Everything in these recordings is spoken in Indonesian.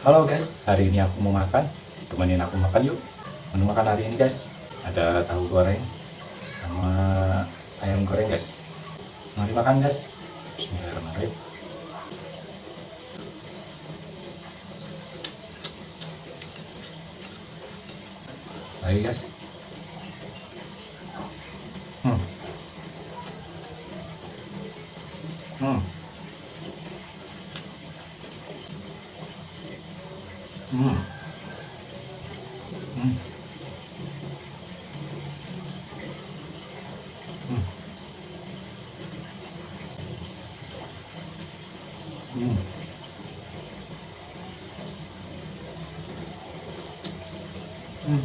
Halo guys, hari ini aku mau makan. Temenin aku makan yuk. Menu makan hari ini guys, ada tahu goreng sama ayam goreng guys. Mari makan guys. Bismillahirrahmanirrahim. Baik guys. Hmm. Hmm. Hmm. Hmm. Hmm. Hmm. Hmm.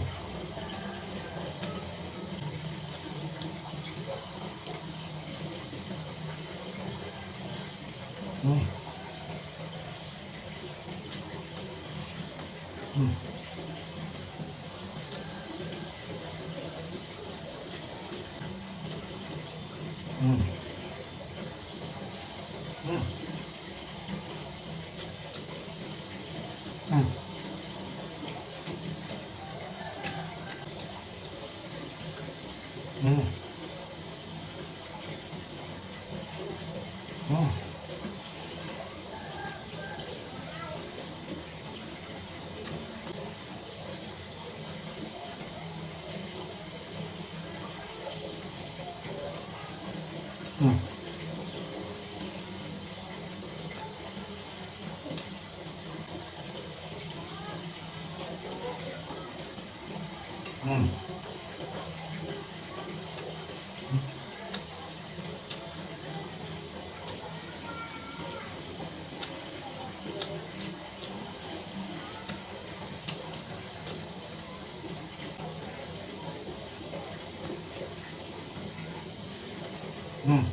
Hmm. Hmm. Hmm. Hmm. Hmm. Hmm. Hmm. Hmm. Hmm. Hmm.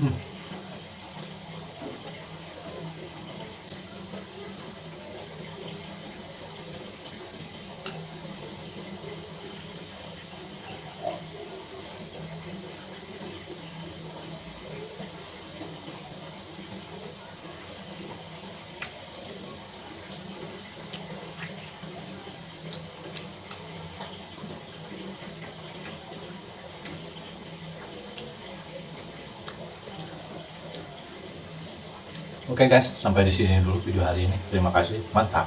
Hmm. Oke guys, sampai di sini dulu video hari ini. Terima kasih, mantap.